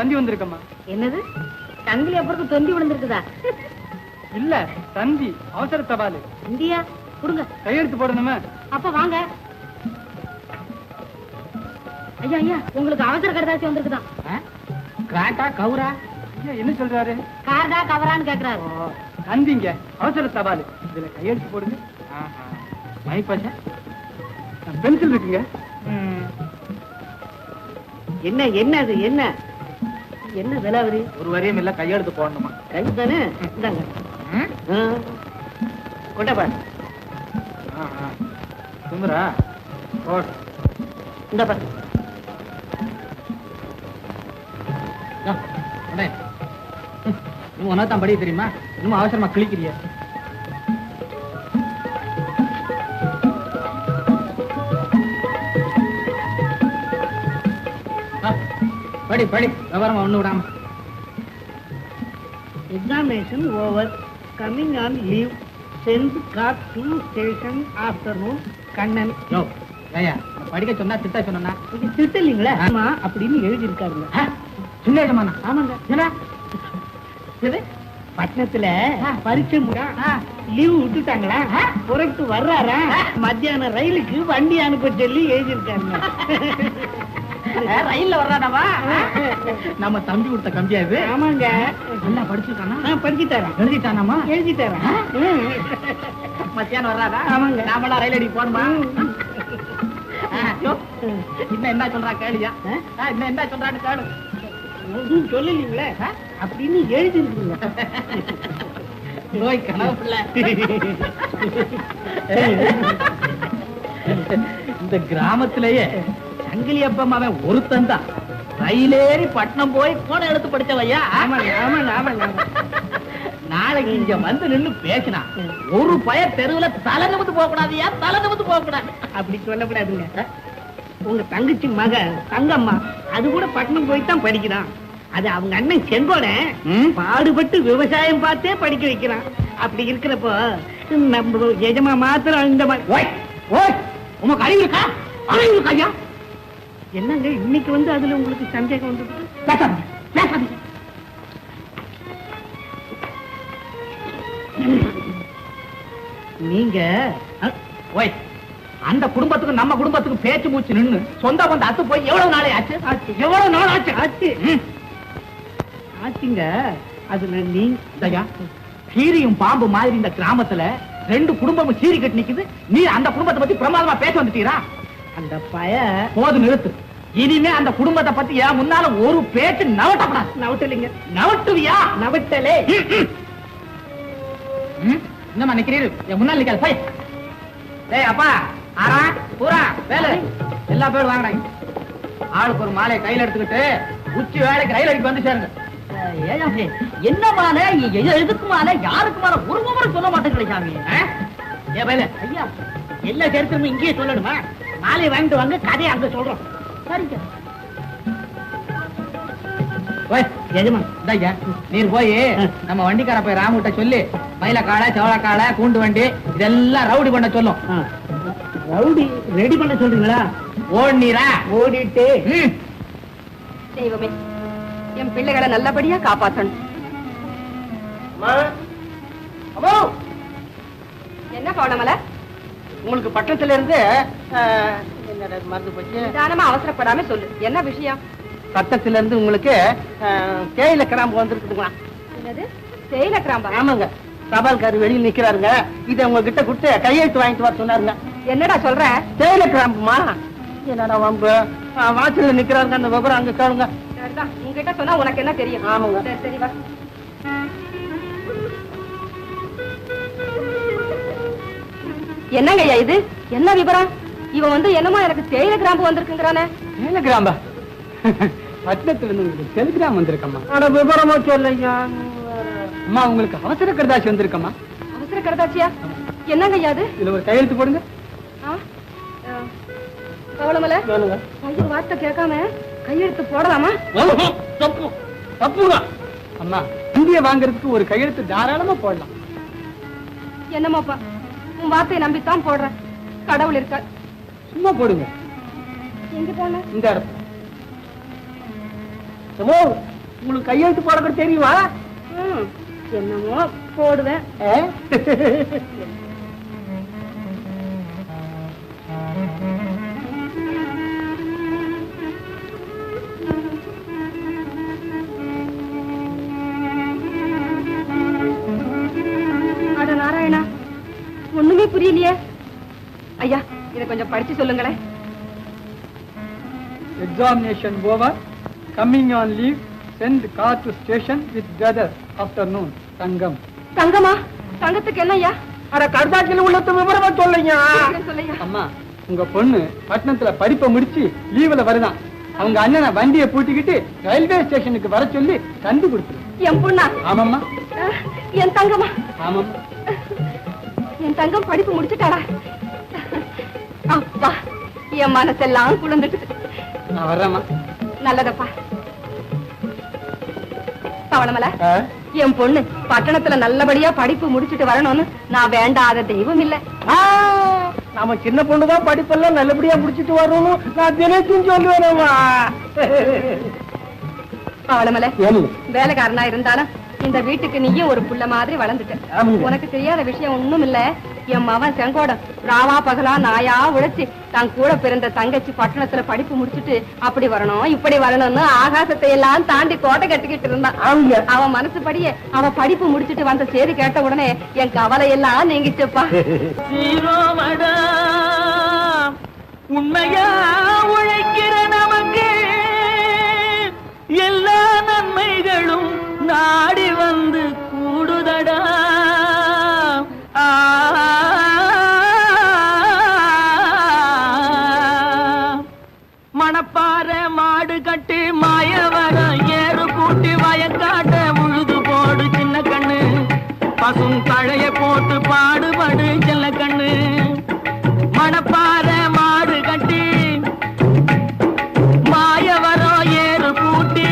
தந்தி வந்திருக்கம்மா. என்னது சங்கிலி அப்புறம் தொந்தி விழுந்திருக்குதா? இல்ல தந்தி, அவசர தபால். இந்தியா கொடுங்க, கையெழுத்து போடணுமே. அப்ப வாங்க. ஐயா ஐயா, உங்களுக்கு அவசர கடிதாசி வந்திருக்குதான். கிராண்டா கவுரா? ஐயா என்ன சொல்றாரு? கார்டா கவரான்னு கேக்குறாரு. தந்திங்க, அவசர தபால். இதுல கையெழுத்து போடுங்க. மைப்பாச்சா பென்சில் இருக்குங்க. என்ன என்ன அது என்ன என்ன விலை? ஒரு வரையும் இல்ல, கையெழுத்து போடணுமா? கை தானே, இந்தாங்க கொண்டப்பா. சுந்தரா இந்த பாரு. உனதான் படிக்க தெரியுமா? இன்னும் அவசரமா கிழிக்கிறிய. படி படி, விவரமா ஒண்ணு விடாம. Examination over. Coming on leave. Send car to station afternoon. Kannan. யோ ஏயா, படிக்க சொன்னா திட்ட சொன்னா இது திட்டலீங்களா? ஆமா அப்படின்னு எழுதி இருக்காருங்க. சின்னேஜமானா? ஆமாங்க. என்ன பட்டணத்துல பரீட்சை லீவ் விட்டுட்டாங்களா, புறப்பட்டு வர்றாரா, மத்தியானம் ரயிலுக்கு வண்டி அனுப்ப சொல்லி எழுதி இருக்காருங்க. ரயில்ல வர்றானவா? நம்ம தம்பி கொடுத்த கம்பியா இது? ஆமாங்க. நல்லா படிச்சுட்டானா? படிச்சுட்டாரா? எழுதிட்டானாமா? எழுதிட்டாரா? மத்தியானம் வர்றாரா? ஆமாங்க. நாமெல்லாம் ரயில் அடி போனோமா? இன்னும் என்ன சொல்றா கேளியா? இன்னும் என்ன சொல்றான்னு கேளு. சொல்லலீங்களே அப்படின்னு எழுதி இருக்குங்க. நோய் கனவு பிள்ளை. இந்த கிராமத்திலேயே சங்கிலி அப்பம் அவன் ஒருத்தன் தான் ரயிலேறி பட்டணம் போய் போன எடுத்து படிச்சவையா. நாளைக்கு இங்க வந்து நின்னு பேசினா ஒரு பய தெருவுல தலை நிமிந்து போக கூடாதுயா, தலை நிமிந்து போக கூடாது. அப்படி சொல்லக்கூடாதுங்க. உங்க தங்கச்சி மக தங்கம்மா அது கூட பட்டணம் போய் தான் படிக்கிறான். அது அவங்க அண்ணன் செங்கோட பாடுபட்டு விவசாயம் பார்த்தே படிக்க வைக்கிறான். அப்படி இருக்கிறப்போ நம்ம எஜமா மாத்திரம் இந்த மாதிரி உனக்கு அறிவு இருக்கா? அறிவு இருக்காயா? என்னங்க இன்னைக்கு வந்து அதுல உங்களுக்கு சந்தேகம் வந்து? நீங்க அந்த குடும்பத்துக்கு நம்ம குடும்பத்துக்கு பேச்சு மூச்சு நின்னு சொந்த வந்து அத்து போய் எவ்வளவு நாளே ஆச்சு? எவ்வளவு நாள் ஆச்சு? ஆச்சுங்க. அதுல நீங்க சீரியும் பாம்பு மாதிரி இந்த கிராமத்துல ரெண்டு குடும்பமும் சீரி கட்டி நிக்குது. நீ அந்த குடும்பத்தை பத்தி பிரமாதமா பேச வந்துட்டீரா? அந்த பய போது நிறுத்து. இனிமே அந்த குடும்பத்தை பத்தி ஏன் முன்னால ஒரு பேச்சு நவட்டப்படாது. நவட்டலிங்க. நவட்டுவியா? நவட்டலே. இன்னும் நினைக்கிறீரு என் முன்னாள் நிக்காது. போய் டேய் அப்பா, ஆரா பூரா வேலை எல்லா பேரும் வாங்கினாங்க. ஆளுக்கு ஒரு மாலையை கையில எடுத்துக்கிட்டு உச்சி வேலைக்கு ரயில் அடிக்கு வந்து சேருங்க. என்ன மாலை, எதுக்கு மாலை, யாருக்கு மாலை, ஒரு முறை சொல்ல மாட்டேங்குது சாமி. ஏ பையல, ஐயா எல்லா சரித்திரமும் இங்கேயே சொல்லணுமா? மாலையை வாங்கிட்டு வாங்க, கதையை அங்க சொல்றோம். சரிங்க எஜமா நீர் போய் நம்ம வண்டிக்கார போய் ராமுட்ட சொல்லி மயில காடை செவள காடை கூண்டு வண்டி இதெல்லாம் ரவுடி பண்ண சொல்லும். ரவுடி ரெடி பண்ண சொல்றீங்களா? ஓடினீரா? ஓடிட்டு தெய்வமே, என் பிள்ளைகளை நல்லபடியா காப்பாற்றணும். என்ன பவனமல, உங்களுக்கு பட்டணத்துல இருந்து மருந்து போச்சு. நிதானமா அவசரப்படாம சொல்லு, என்ன விஷயம்? பட்டணத்துல இருந்து உங்களுக்கு தேயிலை கிராம்பு வந்திருக்குதுங்களா? என்னது தேயிலை கிராம்பா? ஆமாங்க. தபால்காரு வெளியில் நிக்கிறாருங்க. இதை உங்ககிட்ட கொடுத்து கையெழுத்து வாங்கிட்டு வர சொன்னாருங்க. என்னடா சொல்ற? தேயிலை கிராம்புமா? என்னடா வம்பு? வாசல்ல நிக்கிறாருங்க, அந்த விவரம் அங்க கேளுங்க. சரிதான், உங்ககிட்ட சொன்னா உனக்கு என்ன தெரியும்? ஆமாங்க. சரி சரி வா. என்னங்கய்யா இது? என்ன விவரம்? இவன் வந்து என்னமோ எனக்கு தேயிலை கிராம்பு வந்திருக்குங்கிறானே. தேயிலை கிராம்பா? பட்டணத்துல இருந்து டெலிகிராம் வந்திருக்கம்மா. ஆனா விவரமா சொல்லையா? அம்மா உங்களுக்கு அவசர கடிதாசி வந்திருக்கம்மா. அவசர கடிதாச்சியா? என்னங்கய்யா அது? இதுல ஒரு கையெழுத்து போடுங்க. கவலமல ஐயர் வார்த்தை கேட்காம கையெழுத்து போடலாமா? தப்பு தப்புங்க. அம்மா இந்திய வாங்குறதுக்கு ஒரு கையெழுத்து தாராளமா போடலாம். என்னமாப்பா, உன் வார்த்தையை நம்பித்தான் போடுறேன். கடவுள் இருக்கார். சும்மா போடுங்க. எங்க போன? இந்த இடத்துல உங்களுக்கு கையெழுத்து போட தெரியுமா? என்னமோ போடுவேன். அட நாராயணா, ஒண்ணுமே புரியலையே. ஐயா, இதை கொஞ்சம் படிச்சு சொல்லுங்களேன். Examination over. Coming on leave. Send car to station with brother. Afternoon. Tangam. தங்கமா? தங்கத்துக்கு என்ன ஐயா? அட கடுதாக்கில உள்ளது விவரமா சொல்லுங்க. சொல்லையா. அம்மா, உங்க பொண்ணு பட்டணத்துல படிப்பை முடிச்சு லீவுல வருதான். அவங்க அண்ணனை வண்டியை பூட்டிக்கிட்டு ரயில்வே ஸ்டேஷனுக்கு வர சொல்லி கண்டு கொடுத்துரு. என் பொண்ணா? ஆமாம்மா. என் தங்கமா? ஆமாம்மா. என் தங்கம் படிப்பு முடிச்சுட்டாரா? அப்பா, என் மனசெல்லாம் குழந்துட்டு. நான் வர்றேம்மா. நல்லதப்பா. பவளமல, என் பொண்ணு பட்டணத்துல நல்லபடியா படிப்பு முடிச்சுட்டு வரணும்னு நான் வேண்டாத தெய்வம் இல்ல. நாம சின்ன பொண்ணுதான் படிப்பெல்லாம் நல்லபடியா முடிச்சிட்டு வரணும் நான் தினத்தையும் சொல்லுவேனம்மா. பவளமல, வேலைக்காரனா இருந்தாலும் இந்த வீட்டுக்கு நீயும் ஒரு புள்ள மாதிரி வளர்ந்துட்ட. உனக்கு தெரியாத விஷயம் ஒண்ணும் இல்ல. என் மவன் செங்கோடம் ராவா பகலா நாயா உழைச்சு தான் கூட பிறந்த தங்கச்சி பட்டணத்துல படிப்பு முடிச்சுட்டு அப்படி வரணும் இப்படி வரணும்னு ஆகாசத்தை எல்லாம் தாண்டி கோட்டை கட்டிக்கிட்டு இருந்தான். அவன் மனசுபடியே அவன் படிப்பு முடிச்சுட்டு வந்த செய்தி கேட்ட உடனே என் கவலை எல்லாம் நீங்கிச்சப்பா. உண்மையா உழைக்கிற நமக்கு எல்லா நன்மைகளும் நாடி வந்து கூடுதடா. மணப்பாற மாடு கட்டி மாயவரம் ஏறு கூட்டி வயக்காட்ட உழுது போடு சின்ன கண்ணு. பசும் தழைய போட்டு பாடுபடு செல்ல கண்ணு. மணப்பாற மாடு கட்டி மாயவரம் ஏறு கூட்டி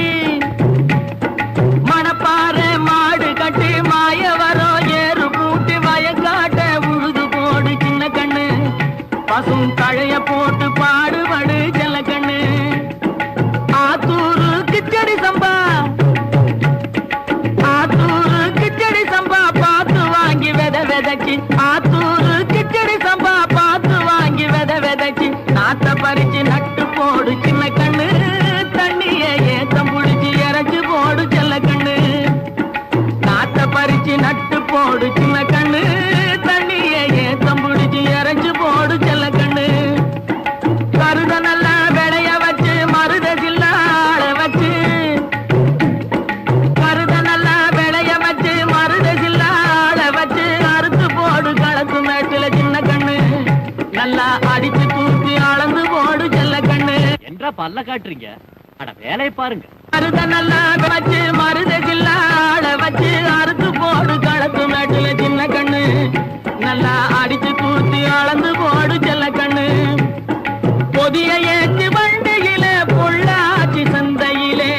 மணப்பாற மாடு கட்டி மாயவரம் ஏறு கூட்டி வயக்காட்ட உழுது போடு சின்ன கண்ணு. பசும் தழைய போட்டு பாடுபடு செல்ல கண்ணு. ஆத்தூரு கிச்சடி சம்பா ஆத்தூரு கிச்சடி சம்பா பார்த்து வாங்கி விதைச்சு. ஆத்தூரு கிச்சடி சம்பா பார்த்து வாங்கி விதைச்சு நாத்த பறிச்சு நட்டு போடு சின்ன கண்ணு. தண்ணிய ஏத்தம் புடிச்சு இறச்சு போடு செல்ல கண்ணு. நாத்த பறிச்சு நட்டு போடு சின்ன கண்ணு. தண்ணிய ஏத்தம் புடிச்சு இறச்சு போடு செல்ல கண்ணு. கருத நல்லா விளைய வச்சு மருத சில்லாட வச்சு. கருத நல்லா விளைய வச்சு மருத சில்லாட வச்சு அறுத்து போடு களத்து மேட்டுல சின்ன கண்ணு. நல்லா அடிச்சு தூக்கி அளந்து போடு செல்ல கண்ணு. என்றா பல்ல காட்டுறீங்க, அட வேலையை பாருங்க. மருத நல்லா வச்சு மருத சில்லாட வச்சு அறுத்து போடு களத்து மேட்டுல சின்ன கண்ணு. நல்லா அடிச்சு தூக்கி அளந்து போடு செல்ல கண்ணு. பொதிய ஏற்றி வண்டியில பொள்ளாச்சி சந்தையிலே.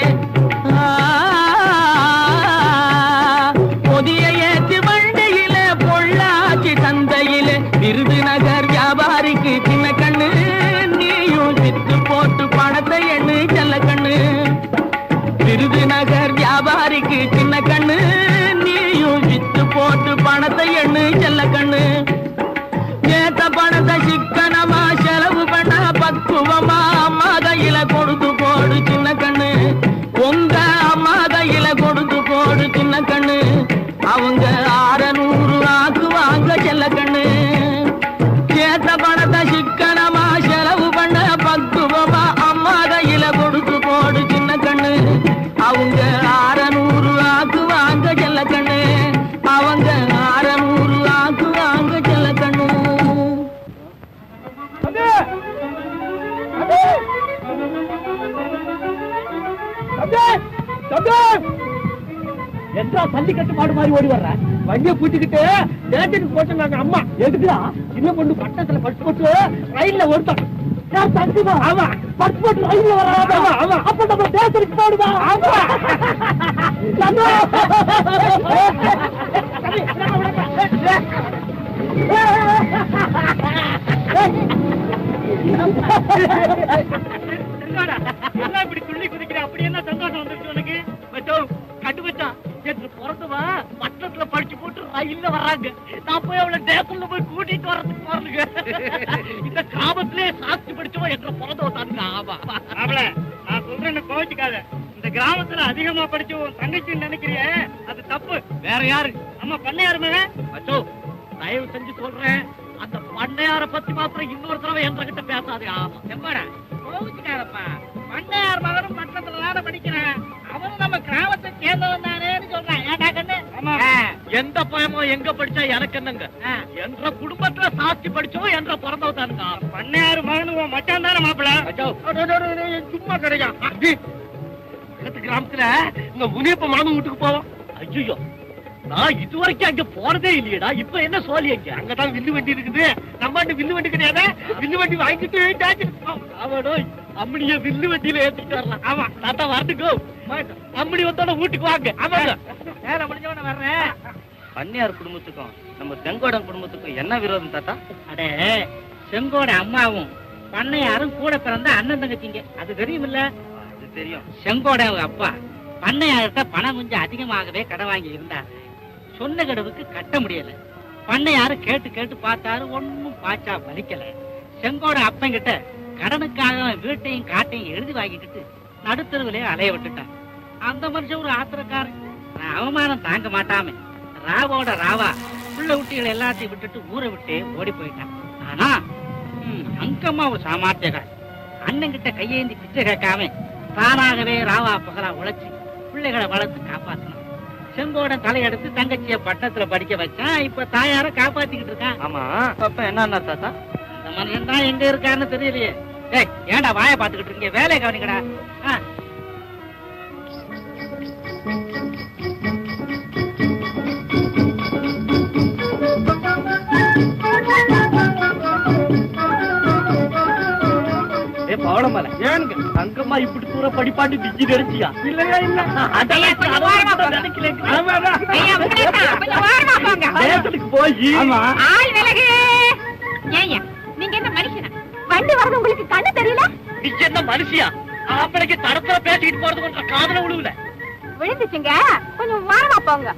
பொதிய ஏற்றி வண்டியில பொள்ளாச்சி சந்தையிலே. விருதுநகர் வியாபாரிக்கு சின்ன கண்ணு. நீயும் வித்து போட்டு பணத்தை எண்ணு செல்ல கண்ணு. விருதுநகர் வியாபாரிக்கு சின்ன கண்ணு. நீயும் வித்து போட்டு பணத்தை எண்ணு செல்ல கண்ணு. ஏத்த பணத்தை சிக்கனமா செலவு பண்ண பக்குவமா அம்மா கையில கொடுத்து போடு சின்ன கண்ணு. உங்க அம்மா கையில கொடுத்து போடு சின்ன கண்ணு. அவங்க 600 ஆக்குவாங்க செல்ல கண்ணு. ஏத்த பணத்தை சிக்கனமா செலவு பண்ண பக்குவமா அம்மா கையில கொடுத்து போடு சின்ன கண்ணு. அவங்க 600 ஆக்குவாங்க செல்ல கண்ணு. அவங்க 600 ஆக்குவாங்க செல்ல கண்ணு. என்றா சல்லிக்கட்டு மாடு மாதிரி ஓடி வர்ற? வண்டியை பூட்டிக்கிட்டு தேட்டருக்கு போட்டு நாங்க அம்மா. எதுக்குடா? சின்ன பொண்ணு பட்டத்துல பட்டு போட்டு ரயில்ல ஒருத்தன். ஆமா, பட்டு போட்டு ரயில்ல வராதா? அப்ப நம்ம தேசத்துக்கு போடுதா? ஆமா. இப்படி துள்ளி குதிக்கிற அப்படி என்ன சந்தோஷம் வந்துருச்சு உனக்கு? இந்த கிராமத்திலே சாட்சி படிச்சவன் என்ற பிறந்தவன் ஆமா. அவள நான் சொல்றேன்னு கோவிச்சுக்காத. இந்த கிராமத்துல அதிகமா படிச்ச உன் தங்கச்சின்னு நினைக்கிறிய, அது தப்பு. வேற யாரு? அம்மா பண்ணையாரு மகன். அச்சோ, தயவு செஞ்சு சொல்றேன், அந்த பண்ணையார பத்தி மாத்திரம் இன்னொரு தடவை என்ற கிட்ட பேசாதே. ஆமா செம்பாடா கோவிச்சுக்காதப்பா. பண்ணையார் மகனும் பட்டணத்துல தானே படிக்கிறேன். அவனும் நம்ம கிராமத்தை சேர்ந்தவன் தானேன்னு சொல்றான். ஏடா கண்ணு? எந்த பயமோ எங்க படிச்சா எனக்கு என்னங்க? என்ற குடும்பத்துல சாட்சி படிச்சோம் என்ற பிறந்தவதானுங்க. பண்ணையாரு மகனு உன் மச்சான் தானே மாப்பிள? சும்மா கிடையா? கிராமத்துல இங்க முனியப்ப மாமன் வீட்டுக்கு போவோம். ஐயோ, நான் இதுவரைக்கும் அங்க போறதே இல்லையடா. இப்ப என்ன சோழி? அங்கதான் வில்லு வண்டி இருக்குது. நம்ம வில்லு வண்டி கிடையாது. வில்லு வண்டி வாங்கிட்டு அவனோ அம்மனிய வில்லு வண்டியில ஏத்திட்டு வரலாம். ஆமா தாத்தா வரட்டுக்கோ. அம்மனி வந்தோட வீட்டுக்கு வாங்க. ஆமாங்க, வேற முடிஞ்சவன வர்றேன். பண்ணையார் குடும்பத்துக்கும் நம்ம செங்கோடன் குடும்பத்துக்கும் என்ன விரோதம் தாத்தா? அடே, செங்கோட அம்மாவும் பண்ணையாரும் கூட பிறந்த அண்ணன் தங்கச்சிங்க. அது தெரியுமில்ல? அது தெரியும். செங்கோட அப்பா பண்ணையார்கிட்ட பணம் கொஞ்சம் அதிகமாகவே கடன் வாங்கி இருந்தா. சொன்ன கடவுக்கு கட்ட முடியல. பண்ணையாரு கேட்டு கேட்டு பார்த்தாரு, ஒன்னும் பாச்சா பலிக்கல. செங்கோட அப்பங்கிட்ட கடனுக்காக வீட்டையும் காட்டையும் எழுதி வாங்கிட்டு நடுத்தருவிலே அலைய விட்டுட்டான். அந்த மனுஷன் ஒரு ஆத்திரக்காரன். அவமானம் தாங்க மாட்டாம ராவோட ராவா புள்ள குட்டிகள் எல்லாத்தையும் விட்டுட்டு ஊரை விட்டு ஓடி போயிட்டான். ஆனா அங்கம்மா ஒரு சாமர்த்தியக்காரன். அண்ணன் கிட்ட கையேந்தி பிச்சை கேட்காம தானாகவே ராவா பகலா உழைச்சி பிள்ளைகளை வளர்த்து காப்பாத்தணும். செங்கோட தலையெடுத்து தங்கச்சிய பட்டணத்துல படிக்க வச்சான். இப்ப தாயார காப்பாத்திக்கிட்டு இருக்கான். ஆமா, அப்ப என்ன தாத்தா? அந்த மனுஷன் தான் எங்க இருக்கான்னு தெரியலையே. ஏய், ஏன்டா வாயை பாத்துக்கிட்டு இருக்கீங்க? வேலையை கவனிக்கடா. ஏனுங்க தங்கம்மா இப்படி தூர படிப்பாட்டி டிஜி தெரிஞ்சியா? இல்லையா? இல்ல போய் நீங்க என்ன மனுஷனா? வண்டி வரது உங்களுக்கு கண்ணு தெரியல? நீ என்ன மனுஷியா? ஆம்பளைக்கு தடத்துல பேசிக்கிட்டு போறது கொஞ்சம் காதல விழுவுல விழுந்துச்சுங்க. கொஞ்சம் வாரமா போங்க.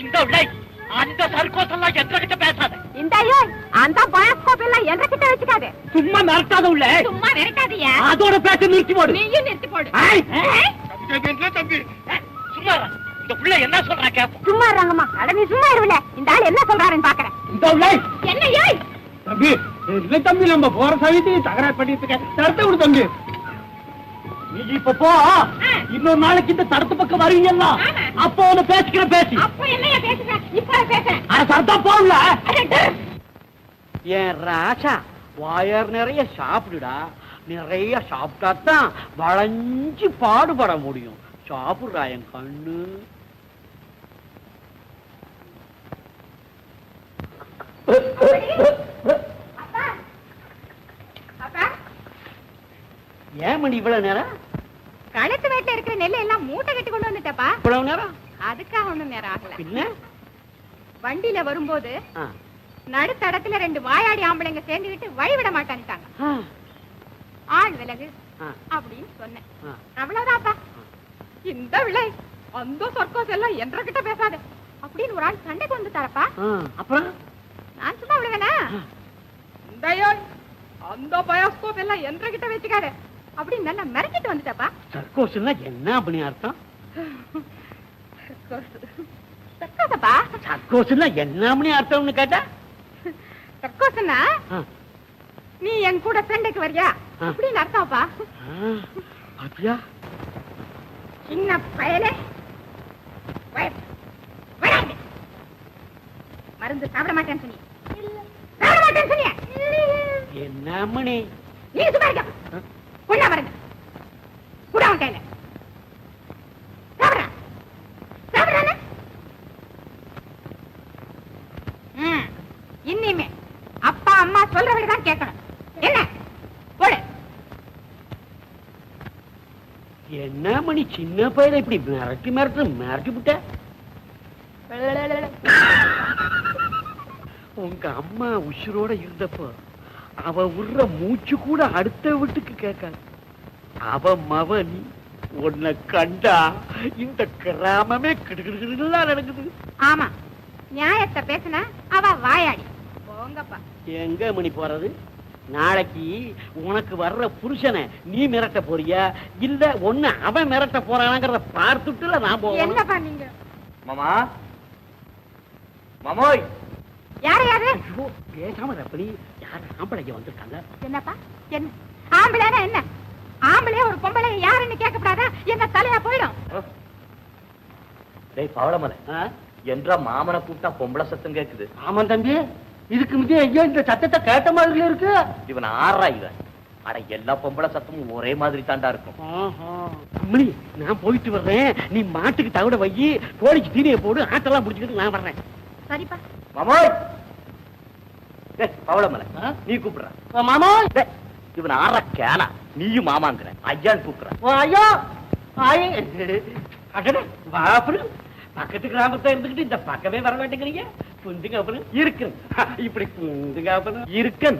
இந்த விளை அந்த சர்க்கோஸ் எல்லாம் என்ற கிட்ட பேசாத. இந்த அந்த பயோஸ்கோப் எல்லாம் என்ற கிட்ட வச்சுக்காதே. சும்மா மிரட்டாத உள்ள. சும்மா விரட்டாதீங்க. அதோட பேச நிறுத்தி போடு. நீயும் நிறுத்தி போடு. தம்பி சும்மா இந்த புள்ள என்ன சொல்றா கேப்ப. சும்மா இருங்கம்மா. அட நீ சும்மா இருவல. இந்த ஆள் என்ன சொல்றாருன்னு பாக்குறேன். இந்த உள்ள என்ன ஏய் தம்பி இல்ல தம்பி, நம்ம போற சமயத்தை தகராறு பண்ணிட்டு இருக்க. தடுத்து விடு தம்பி. நீ இப்ப போ. இன்னொரு நாளைக்கு இந்த தடுத்து பக்கம் வருவீங்கல்ல, அப்போ ஒண்ணு பேசிக்கிற பேசி. அப்ப என்னைய பேசுற? இப்ப பேசுறேன். சத்தா போகல. ஏன் ராசா, வயர் நிறைய சாப்பிடுடா. நிறைய சாப்பிட்டாத்தான் வளைஞ்சு பாடுபட முடியும். சாப்பிடுறா என் கண்ணு. ஏன் மணி இவ்வளவு நேரம்? களத்து வீட்டுல இருக்கிற நெல்லை எல்லாம் மூட்டை கட்டி கொண்டு வந்துட்டப்பா. இவ்வளவு நேரம்? அதுக்காக ஒண்ணும் நேரம் ஆகல. பின்ன வண்டியில வரும்போது நடுத்தடத்துல 2 வாயாடி ஆம்பளைங்க சேர்ந்துகிட்டு வழி விட மாட்டான்ட்டாங்க. ஆள் விலகு அப்படின்னு சொன்னேன். அவ்வளவுதான்ப்பா. இந்த விலை அந்த சர்க்கோஸ் எல்லாம் என்ற கிட்ட பேசாத அப்படின்னு ஒரு ஆள் சண்டைக்கு வந்து தரப்பா. அப்புறம் நான் சும்மா விடுவேனா? இந்த அந்த பயோஸ்கோப் எல்லாம் என்ற கிட்ட வச்சுக்காத அப்படின்னு நல்லா மிரட்டிட்டு வந்துட்டப்பா. சர்க்கோஸ் என்ன அப்படி அர்த்தம்? சர்க்கோஸப்பா. சர்க்கோஸ் என்ன அப்படி அர்த்தம்னு கேட்டா? சர்க்கோஸ்னா நீ என் கூட சண்டைக்கு வரியா அப்படின்னு அர்த்தம்ப்பா. அப்படியா? சின்ன பயலே மருந்து சாப்பிட மாட்டேன்னு சொன்னீங்க. சாப்பிட மாட்டேன்னு சொன்னீங்க. என்ன மணி நீ சும்மா இருக்க. கொண்டா மருந்து கூட அவன் கையில சாப்பிட சாப்பிடறானே. இனிமே அப்பா அம்மா சொல்றபடிதான் கேட்கணும். என்ன போடு. என்ன மணி சின்ன பையனை இப்படி மிரட்டி விட்ட? உங்க அம்மா உசுரோட இருந்தப்போ அவ விடுற மூச்சு கூட அடுத்த வீட்டுக்கு கேட்காது. அவ மவன் உன்னை கண்டா இந்த கிராமமே கிடுகிடுலாம் நடக்குது. ஆமா, நியாயத்தை பேசினா அவ வாயாடி. போங்க போங்கப்பா. எங்க மணி போறது? நாளைக்கு உனக்கு வர்ற புருஷனை நீ மிரட்ட போறியா இல்ல ஒண்ணு அவன் மிரட்ட போறானாங்கிறத பார்த்துட்டுல நான் போவேன். என்னப்பா நீங்க? மாமா மாமோய் யாரு யாரு? ஐயோ, பேசாம ரப்படி யார் ஆம்பளைங்க வந்திருக்காங்க. என்னப்பா என்ன ஆம்பளைனா என்ன? ஆம்பளையா ஒரு பொம்பளை யாருன்னு கேட்கப்படாதா? என்ன தலையா போயிடும். டேய் பவளமலை ஆ? என்ற மாமனை கூப்பிட்டா பொம்பளை சத்தம் கேக்குது. ஆமா தம்பி, இதுக்கு முந்தைய ஐயோ இந்த சத்தத்தை கேட்ட மாதிரி இருக்கு. இவன் ஆறா இவன். அட எல்லா பொம்பளை சத்தமும் ஒரே மாதிரி தாண்டா இருக்கும். அம்மணி, நான் போயிட்டு வர்றேன். நீ மாட்டுக்கு தவிட வை, கோழிக்கு தீனியை போடு, ஆட்டெல்லாம் முடிச்சுக்கிட்டு நான் வர்றேன். சரிப்பா. மாமோய் டேய் பவளமலை நீ கூப்பிடுற. மாமா, டேய், இவன் ஆறா கேனா நீயும் மாமாங்கிற ஐயான்னு கூப்பிடுற. ஐயோ அடடே, பக்கத்து கிராமத்தை இருந்துகிட்டு இந்த பக்கமே வர மாட்டேங்கிறீங்க. குந்துங்க அப்புறம் இருக்கு, இப்படி குந்துங்க அப்புறம் இருக்கன்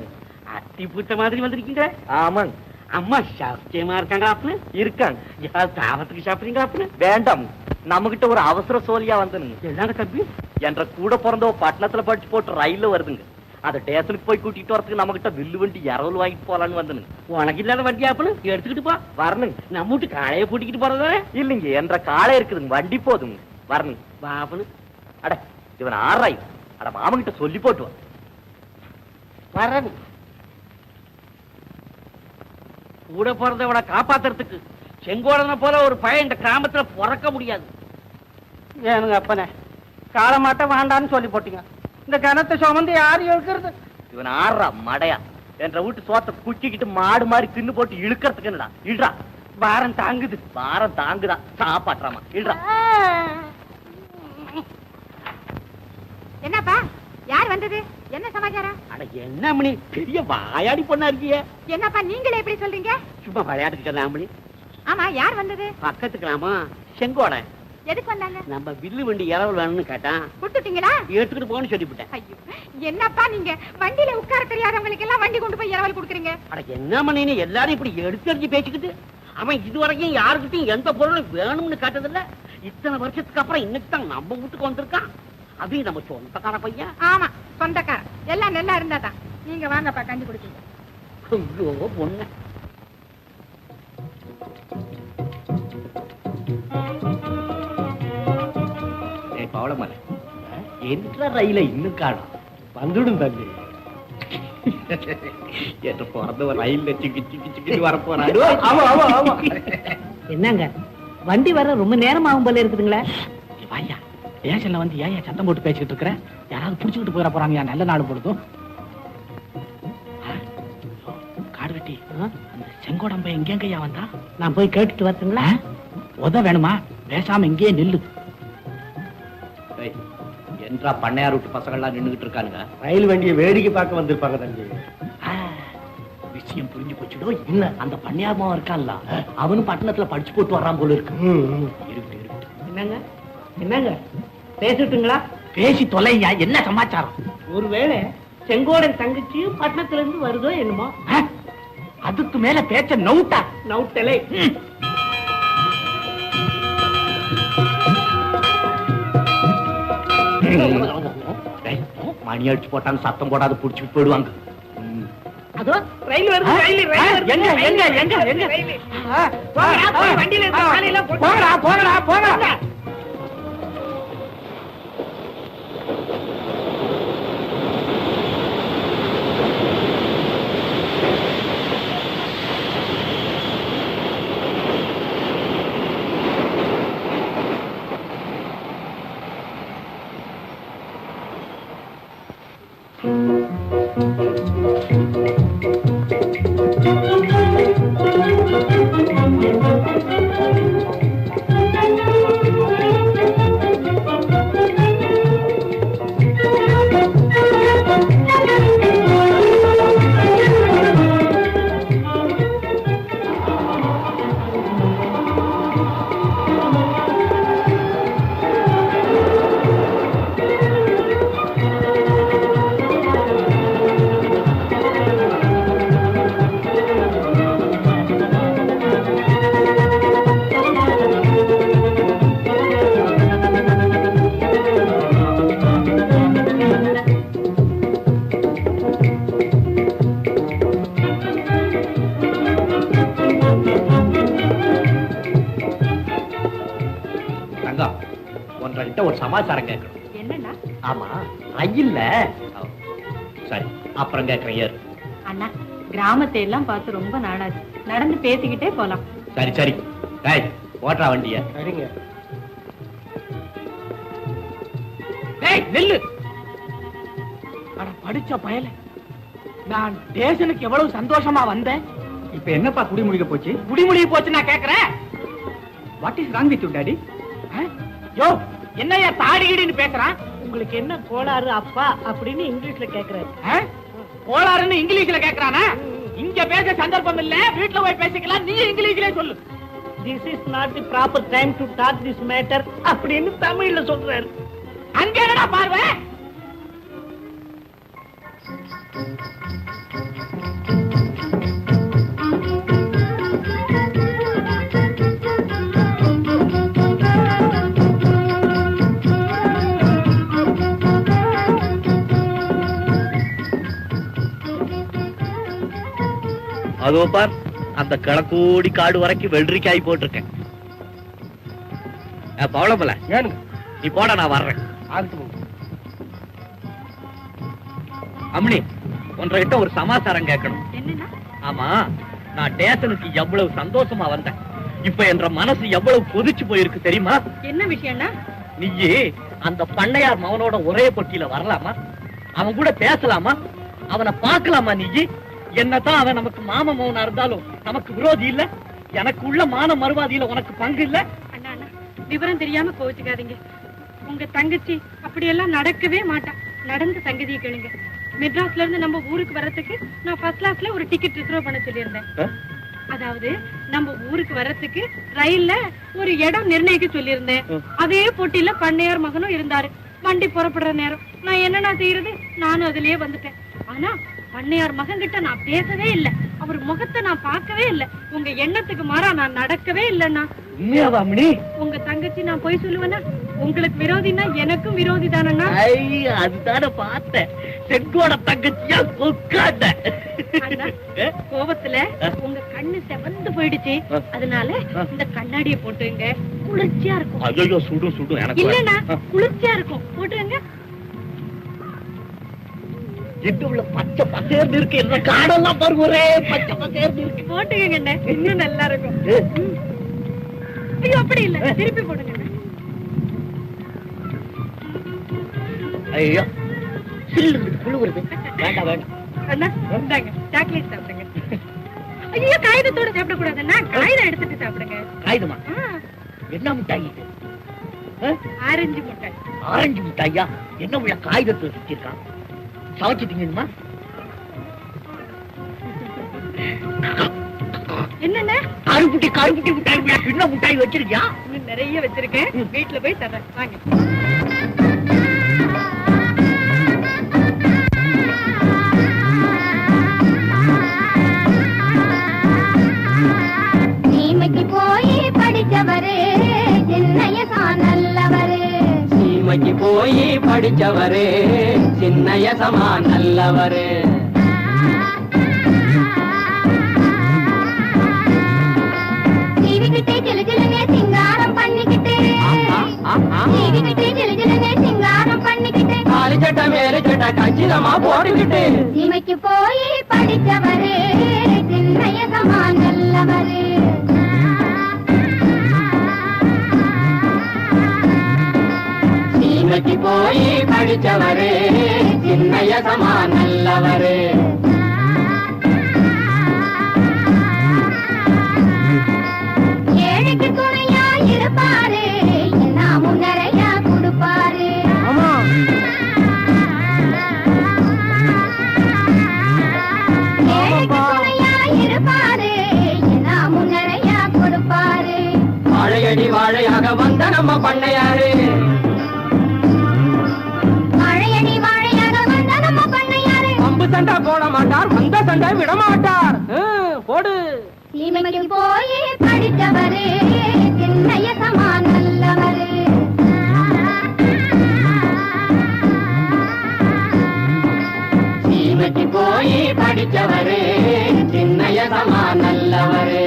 அத்தி பூத்த மாதிரி வந்திருக்கீங்க. ஆமாங்க. அம்மா சாஸ்தியமா இருக்காங்க அப்புறம் இருக்காங்க. யார் தாவத்துக்கு சாப்பிடுறீங்க அப்புறம்? வேண்டாம், நம்ம கிட்ட ஒரு அவசர சோழியா வந்துனுங்க. எல்லாரும் தம்பி என்ற கூட பிறந்தோ பட்டணத்துல படிச்சு போட்டு ரயில்ல வருதுங்க. அத ஸ்டேஷனுக்கு போய் கூட்டிட்டு வரதுக்கு நம்ம கிட்ட வில்லு வண்டி இரவல் வாங்கிட்டு போலான்னு வந்துனுங்க. உனக்கு இல்லாத வண்டி ஆப்பலும் எடுத்துக்கிட்டு போ. வரணுங்க. நம்ம வீட்டு காளைய பூட்டிக்கிட்டு போறதா? இல்லைங்க, என்ற காலை இருக்குதுங்க, வண்டி போதுங்க. வரணுங்க. பாப்பனு அட இவன் ஆறாய். அட மாமன் கிட்ட சொல்லி போட்டு வர்றது கூட பிறந்தவனை காப்பாத்துறதுக்கு செங்கோடனை போல ஒரு பையன் இந்த கிராமத்துல பிறக்க முடியாது. ஏனுங்க அப்பனே, காலமாட்ட வேண்டான்னு சொல்லி போட்டீங்க. இந்த கனத்தை சுமந்து யாரு இழுக்கிறது? இவன் ஆறா மடையா. என்ற வீட்டு சோத்தை குச்சிக்கிட்டு மாடு மாதிரி தின்னு போட்டு இழுக்கிறதுக்கு என்னடா இல்றா. பாரம் தாங்குது. பாரம் தாங்குதா சாப்பாட்டுறாமா இல்றா. என்னப்பா யார் வந்தது? என்ன சமாச்சாரம்? அட என்ன மணி, பெரிய வாயாடி பொண்ணா இருக்கிய. என்னப்பா நீங்களே எப்படி சொல்றீங்க? சும்மா விளையாட்டுக்கு சொன்ன மணி. ஆமா, யார் வந்தது? பக்கத்துக்கலாமா செங்கோட எதுக்கு வந்தாங்க? நம்ம வில்லு வண்டி இரவல் வேணும்னு கேட்டான். கொடுத்துட்டீங்களா? எடுத்துக்கிட்டு போன்னு சொல்லிவிட்டேன். ஐயோ, என்னப்பா நீங்க வண்டியில உட்கார தெரியாதவங்களுக்கு எல்லாம் வண்டி கொண்டு போய் இரவல் கொடுக்குறீங்க. அட என்ன மணி, நீ எல்லாரும் இப்படி எடுத்து பேசிக்கிட்டு. அவன் இதுவரைக்கும் யாருக்கிட்டையும் எந்த பொருளும் வேணும்னு கேட்டதில்ல. இத்தனை வருஷத்துக்கு அப்புறம் இன்னைக்கு தான் நம்ம வீட்டுக்கு வந்திருக்கான். அது நம்ம சொந்தக்கார பையன். ஆமா, சொந்தக்கார. எல்லாம் நல்லா இருந்தாதான். நீங்க வாங்கப்பா, கஞ்சி குடிச்சீங்க. ஐயோ பொண்ணு. பவளமலை என்ற ரயில இன்னும் காணும். வந்துடும் தம்பி. என்ற பிறந்தவன் ரயில்ல சிக்கி சிக்கி சிக்கிட்டு வர போறாரு. என்னங்க வண்டி வர ரொம்ப நேரம் ஆகும் போல இருக்குதுங்களா? வாயா, ஸ்டேஷன்ல வந்து ஏன் சத்தம் போட்டு பேசிட்டு இருக்கிற? யாராவது புடிச்சுக்கிட்டு போயிட போறாங்க. நல்ல நாடு பொழுதும் காடு வெட்டி அந்த செங்கோடம்பை எங்கெங்கயா வந்தா? நான் போய் கேட்டுட்டு வரட்டுங்களா? உத வேணுமா? பேசாம இங்கேயே நில்லு. என்றா பண்ணையார் விட்டு பசங்கள்லாம் நின்றுகிட்டு இருக்கானுங்க. ரயில் வண்டியை வேடிக்கை பார்க்க வந்திருப்பாங்க தம்பி. விஷயம் புரிஞ்சு போச்சுடோ. இல்ல அந்த பண்ணையார்மா இருக்கான்ல, அவனும் பட்டணத்துல படிச்சு போட்டு வர்றான் போல இருக்கு. இருக்கு இருக்கு. என்னங்க என்னங்க பேசிட்டுங்களா? பேசி தொலையா, என்ன சமாச்சாரம்? ஒருவேளை செங்கோடன் தங்கச்சியும் பட்டணத்துல இருந்து வருதோ என்னமோ. அதுக்கு மேல பேச்ச நவுட்டா நவுட்டலை. மணி அடிச்சு போட்டாங்க, சத்தம் போடாத புடிச்சுட்டு போயிடுவாங்க. அதோ ரயில் வருது. எங்க எங்க எங்க எங்க? வண்டியில போங்கடா போங்கடா போங்க. உங்ககிட்ட ஒரு சமாச்சாரம் கேட்கணும். என்னன்னா? ஆமா, ரயில்ல சரி அப்புறம் கேட்கிறேன் ஏறு. அண்ணா, கிராமத்தை எல்லாம் பார்த்து ரொம்ப நாளாச்சு, நடந்து பேசிக்கிட்டே போலாம். சரி சரி, டேய் ஓட்டுறா வண்டிய. சரிங்க. டேய் நெல்லு. அட படிச்ச பயல, நான் ஸ்டேஷனுக்கு எவ்வளவு சந்தோஷமா வந்தேன். இப்ப என்னப்பா குடிமுடிக்க போச்சு? குடிமுடிவு போச்சு நான் கேக்குறேன். What is wrong with you daddy? யோ, என்னையா தாடிகிடின்னு பேசுறான்? உங்களுக்கு என்ன கோளாறு அப்பா அப்படின்னு இங்கிலீஷ்ல கேக்குறாரு. கோளாறுன்னு இங்கிலீஷ்ல கேக்குறானா? இங்க பேச சந்தர்ப்பம் இல்ல, வீட்டுல போய் பேசிக்கலாம். நீ இங்கிலீஷ்ல சொல்லு. This is not the proper time to talk this matter அப்படின்னு தமிழ்ல சொல்றாரு. அங்க என்னடா பார்வை? அதோ பார், அந்த கிழக்கோடி காடு வரைக்கும் வெள்ளரிக்காய் போட்டிருக்கேன். பவளமல ஏனுங்க? நீ போட, நான் வர்றேன். அம்னி, உன்கிட்ட ஒரு சமாச்சாரம் கேட்கணும். என்னன்னா? ஆமா, நான் ஸ்டேஷனுக்கு எவ்வளவு சந்தோஷமா வந்தேன், இப்ப என்ற மனசு எவ்வளவு கொதிச்சு போயிருக்கு தெரியுமா? என்ன விஷயம்னா? நீயே அந்த பண்ணையார் மவனோட ஒரே பொட்டியில வரலாமா? அவன் கூட பேசலாமா? அவனை பார்க்கலாமா? நீ என்னதான் அவன் நமக்கு மாம மவனா இருந்தாலும் நமக்கு விரோதி இல்ல. எனக்கு உள்ள மான மறுவாதியில உனக்கு பங்கு இல்ல. அண்ணா அண்ணா, விவரம் தெரியாம கோவிச்சுக்காதீங்க. உங்க தங்கச்சி அப்படியெல்லாம் நடக்கவே மாட்டான். நடந்த சங்கதியை கேளுங்க. மெட்ராஸ்ல இருந்து நம்ம ஊருக்கு வர்றதுக்கு நான் ஃபர்ஸ்ட் கிளாஸ்ல ஒரு டிக்கெட் ரிசர்வ் பண்ண சொல்லியிருந்தேன். அதாவது நம்ம ஊருக்கு வர்றதுக்கு ரயில்ல ஒரு இடம் நிர்ணயிக்க சொல்லியிருந்தேன். அதே போட்டியில பண்ணையார் மகனும் இருந்தாரு. வண்டி புறப்படுற நேரம் நான் என்னன்னா செய்யறது, நானும் அதுலயே வந்துட்டேன். ஆனா பண்ணையார் மகன் கிட்ட நான் பேசவே இல்லை, அவர் முகத்தை நான் பார்க்கவே இல்லை. உங்க எண்ணத்துக்கு மாறா நான் நடக்கவே இல்லைன்னா. உண்மையாவாமணி? உங்க தங்கச்சி நான் போய் சொல்லுவேனா? உங்களுக்கு விரோதினா எனக்கும் விரோதி தானண்ணா. அதுதான பார்த்தேன், செங்கோட தங்கச்சியா கொக்காட்ட. கோபத்துல உங்க கண்ணு செவந்து போயிடுச்சு, அதனால இந்த கண்ணாடியை போட்டுங்க, குளிர்ச்சியா இருக்கும். ஐயோ, சுடு சுடு. எனக்கு இல்லன்னா குளிர்ச்சியா இருக்கும், போட்டுருங்க. எட்டுள்ள பச்சை பசேர்ந்து இருக்கு, என்ன காடெல்லாம் பாருங்க, ஒரே பச்சை பசேர்ந்து இருக்கு. போட்டுக்கங்க, இன்னும் நல்லா இருக்கும். ஐயோ, அப்படி இல்ல, திருப்பி போடுங்க. ஐயோ, சில்லு குழுவுறது. வேண்டாம் வேண்டாம். அண்ணா, இந்தாங்க சாக்லேட் சாப்பிடுங்க. ஐயோ, காகிதத்தோட சாப்பிட கூடாதுன்னா காகிதம் எடுத்துட்டு சாப்பிடுங்க. காகிதமா? என்ன மிட்டாய் இது? ஆரஞ்சு மிட்டாய். ஆரஞ்சு மிட்டாயா? என்ன உள்ள காகிதத்தை வச்சிருக்கான்? சமைச்சிட்டீங்கம்மா? என்னண்ணே? கருப்புட்டி கருப்புட்டி மிட்டாய். என்ன மிட்டாய் வச்சிருக்கியா? நிறைய வச்சிருக்கேன், வீட்டுல போய் தர்றேன், வாங்க. சீமைக்கு போய் படிச்சவரு சின்னையசா நல்லவரு. சீமைக்கு போய் படிச்சவரு சின்னையசமா நல்லவரு. டிவிக்கிட்டே ஜிலுஜிலுனே சிங்காரம் பண்ணிக்கிட்டு, டிவிக்கிட்டே ஜிலுஜிலுனே சிங்காரம் பண்ணிக்கிட்டு, காலி சட்டை மேல சட்டை கச்சிதமா போட்டுக்கிட்டு. சீமைக்கு போய் படிச்சவரு சின்னையசமா நல்லவரு. சீமைக்கு போய் படிச்சவரு சின்னையசமா நல்லவரு. ஏழைக்கு துணையா இருப்பாரு, நாமும் நிறைய கொடுப்பாரு. ஏழைக்கு துணையா இருப்பாரு, நாமும் நிறைய கொடுப்பாரு. வாழையடி வாழையாக வந்த நம்ம பண்ணையாரு. வாழையடி வாழையாக வந்த நம்ம பண்ணையாரு. அம்பு சண்டை போட மாட்டார், வந்த சண்டை விட மாட்டார். போடு. சீமைக்கு போய் படித்தவரு சின்னையசமா நல்லவரு. சீமைக்கு போய் படிச்சவரு சின்னையசமா நல்லவரு.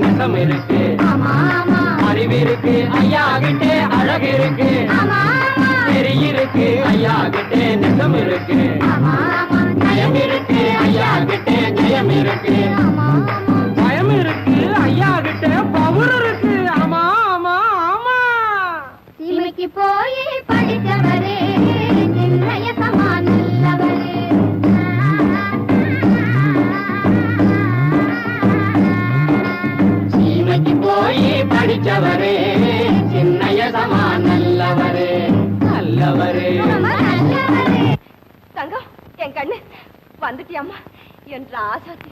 நெசம் இருக்கு. அறிவிருக்கு ஐயா கிட்டே அழகு இருக்கு. தெரியிருக்கு ஐயா கிட்டே நெசம் இருக்கு. நயம் இருக்கு ஐயா கிட்டே ஜெயம் இருக்கு. பயம் இருக்கு ஐயா கிட்டே பவர் இருக்கு. ஆமா ஆமா ஆமா. சீமைக்கு போய் படித்தவரே சின்னைய சமானல்லவரே. சீமைக்கு போய் படிச்சவரே சின்னைய சமான் நல்லவரே நல்லவரே. தங்கம் என் கண்ணு வந்துட்டியம்மா என்ற ஆசாத்தி.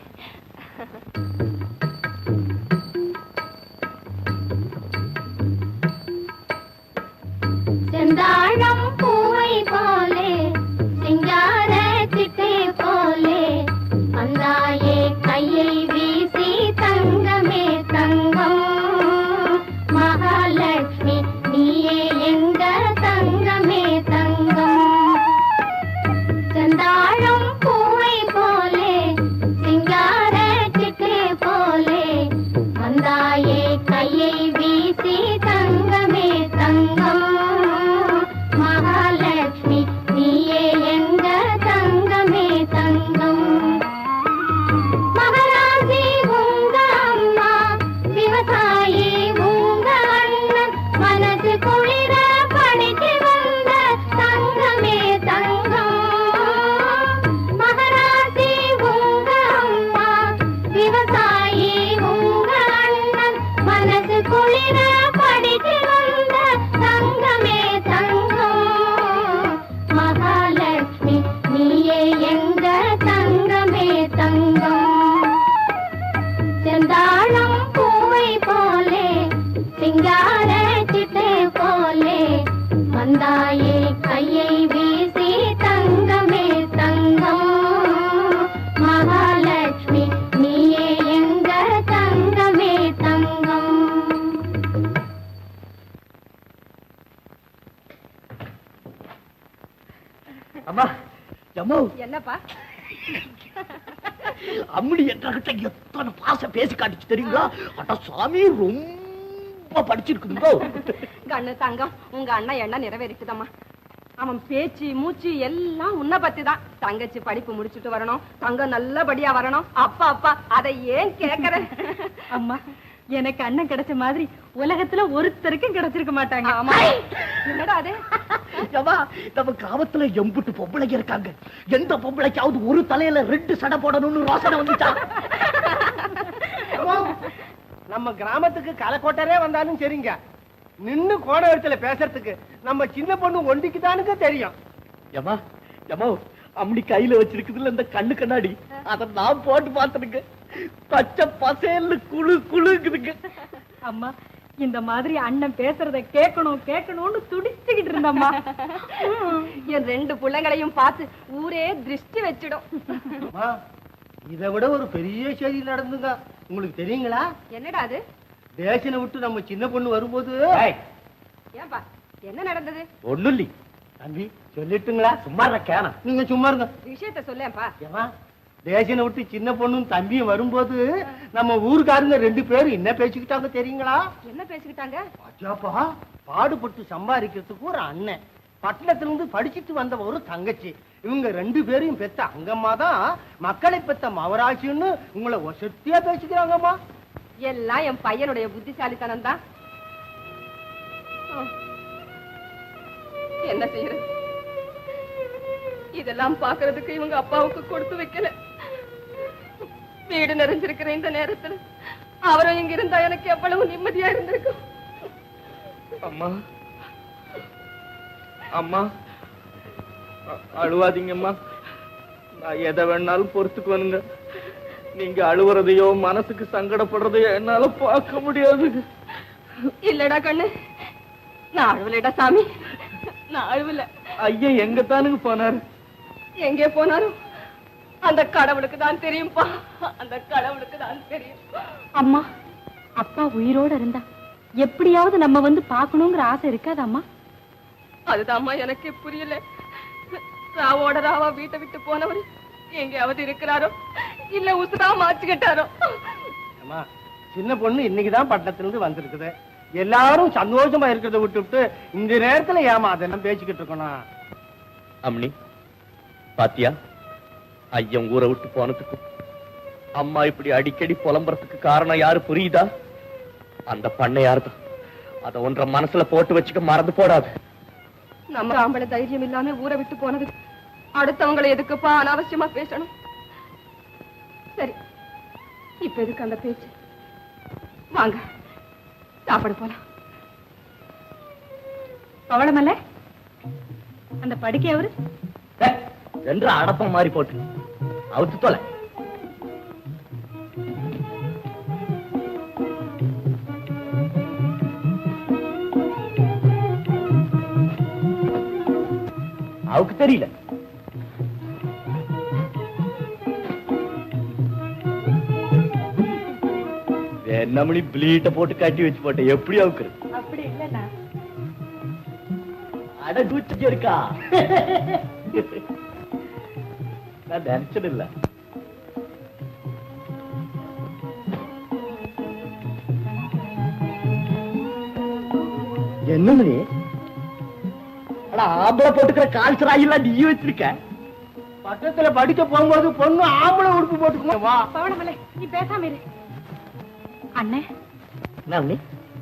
செந்தாழம் பூவை போலே சிங்கார சிட்டை போலே வந்தாயே கையை வீசி தங்கமே தங்கம். மகாலட்சுமி நீயே எங்க தங்கமே தங்கம். செந்தாழம் பூவை போலே சிங்கார சிட்டை போலே வந்தாயே கையை வீசி தங்கமே தங்கம். மகாலட்சுமி நீயே எங்க தங்கமே தங்கம். மகராசி உங்க அம்மா விவசாயி உங்க அண்ணன் மனசு குளிர படிச்சு வந்த தங்கமே தங்கம். மகராசி உங்க அம்மா விவசாயி உங்க அண்ணன் மனசு குளிர படிச்சு வந்த தங்கமே தங்கம். மகாலட்சுமி நீயே எங்க தங்கமே தங்கம். செந்தாழம் பூவை போலே சிங்கார சிட்டை போலே வந்தாயே கையை வீசி தங்கமே தங்கம். மகாலட்சுமி நீயே எங்க தங்கமே தங்கம். அம்மா அம்மா என்னப்பா அம்மடி என்கிட்ட எத்தனை பாச பேசி காட்டுச்சு தெரியுங்களா? அட சாமி ரொம்ப படிச்சிருக்குதுங்க. கண்ணு தங்கம் உங்க அண்ணன் எண்ணம் நிறைவேறிச்சுதம்மா. அவன் பேச்சு மூச்சு எல்லாம் உன்னை பத்தி தான். தங்கச்சி படிப்பு முடிச்சுட்டு வரணும், தங்கம் நல்லபடியா வரணும். அப்பா அப்பா அதை ஏன் கேக்குற? அம்மா எனக்கு அண்ணன் கிடைச்ச மாதிரி உலகத்துல ஒருத்தருக்கும் கிடைச்சிருக்க மாட்டாங்க. ஆமா என்னடா அது? ஏம்மா, நம்ம கிராமத்துல எம்புட்டு பொம்பளைங்க இருக்காங்க. எந்த பொம்பளைக்காவது ஒரு தலையில 2 சடை போடணும்னு ரோசனை வந்துட்டா? நம்ம கிராமத்துக்கு கலக்கோட்டரே வந்தாலும் சரிங்க, நின்னு கோண இடத்துல பேசுறதுக்கு நம்ம சின்ன பொண்ணு ஒண்டிக்கு தானுங்க தெரியும். ஏம்மா ஏம்மா, அம்மடி கையில வச்சிருக்குதுல இந்த கண்ணு கண்ணாடி, அத நான் போட்டு பாத்துருங்க. பச்சை பசேல்னு குழு குழுக்குதுங்க. அம்மா இந்த மாதிரி அண்ணன் பேசுறத கேட்கணும் கேட்கணும்னு துடிச்சுக்கிட்டு இருந்தம்மா. என் 2 பிள்ளைங்களையும் பார்த்து ஊரே திருஷ்டி வச்சிடும். இதை விட ஒரு பெரிய செய்தி நடந்துங்க, உங்களுக்கு தெரியுங்களா? என்னடா அது? தேசனை விட்டு நம்ம சின்ன பொண்ணு வரும்போது. ஏன்பா என்ன நடந்தது? ஒண்ணு இல்ல தம்பி, சொல்லிட்டுங்களா? சும்மா கேன நீங்க சும்மா இருங்க. விஷயத்த சொல்லேப்பா. ஏமா, தேசனை விட்டு சின்ன பொண்ணும் தம்பியும் வரும்போது நம்ம ஊருக்காரங்க 2 பேரும் என்ன பேசிக்கிட்டாங்க தெரியுங்களா? என்ன பேசிக்கிட்டாங்க? அச்சாப்பா, பாடுபட்டு சம்பாதிக்கிறதுக்கு ஒரு அண்ணன், பட்டணத்துல இருந்து படிச்சுட்டு வந்த ஒரு தங்கச்சி, இவங்க 2 பேரையும் பெத்த அங்கம்மா தான் மக்களை பெத்த மவராசின்னு உங்களை ஒசத்தியா பேசிக்கிறாங்கம்மா. எல்லாம் என் பையனுடைய புத்திசாலித்தனம் தான். என்ன செய்யறது? இதெல்லாம் பாக்குறதுக்கு இவங்க அப்பாவுக்கு கொடுத்து வைக்கல. வீடு நிறைஞ்சிருக்கிற இந்த நேரத்துல அவரும் இங்க இருந்தா எனக்கு எவ்வளவு நிம்மதியா இருந்திருக்கும். அம்மா அம்மா அழுவாதீங்கம்மா, நான் எதை வேணாலும் பொறுத்துக்குவேனுங்க. நீங்க அழுவுறதையோ மனசுக்கு சங்கடப்படுறதையோ என்னால பார்க்க முடியாது. இல்லடா கண்ணு, நான் அழுவலடா சாமி, நான் அழுவல. ஐயா எங்க தானுங்க போனாரு? எங்கே போனாலும் அந்த கடவுளுக்கு தான் தெரியும்பா, அந்த கடவுளுக்கு தான் தெரியும். அம்மா, அப்பா உயிரோட இருந்தா எப்படியாவது நம்ம வந்து பார்க்கணுங்கிற ஆசை இருக்காதம்மா? அதுதான்மா எனக்கே புரியல. ராவோட ராவா வீட்டை விட்டு போனவர் எங்கேயாவது இருக்கிறாரோ இல்ல உசுரா மாச்சுக்கிட்டாரோ. அம்மா, சின்ன பொண்ணு இன்னைக்குதான் பட்டணத்துல இருந்து வந்திருக்குது. எல்லாரும் சந்தோஷமா இருக்கிறத விட்டுவிட்டு இந்த நேரத்துல ஏமா அதெல்லாம் பேசிக்கிட்டு இருக்கணும். அம்னி பாத்தியா, ஐயன் ஊரை விட்டு போனதுக்கு அம்மா இப்படி அடிக்கடி புலம்புறதுக்கு காரணம் யாரு புரியுதா? அந்த பண்ணையார் தான். அத ஒன்ற மனசுல போட்டு வச்சுக்க மறந்து போடாது. நம்ம ஆம்பளை தைரியம் இல்லாம ஊரை விட்டு போனது அடுத்தவங்களை எதுக்குப்பா அனாவசியமா பேசணும்? சரி, இப்ப எதுக்கு அந்த பேச்சு? வாங்க சாப்பிட போலாம். பவளமல்ல, அந்த படுக்கை அவரு ரெண்டு அடப்பம் மாறி போட்டு அவுத்து தொலை. அவருக்கு தெரியல. நம்மளி பிளீட்ட போட்டு கட்டி வச்சு போட்ட எப்படி அவுக்குறது? அப்படி இல்லைன்னா அட கூச்சு இருக்கா? நான் நினைச்சது இல்ல. என்ன ஆம்பளை போட்டுக்கிற கால்சர் ஆகிலாம் நீ வச்சிருக்க? பட்டத்துல படிக்க போகும்போது பொண்ணு ஆம்பளை உடுப்பு போட்டுக்குமா? பவளமல்ல, நீ பேசாம இரு. அண்ணே, என்ன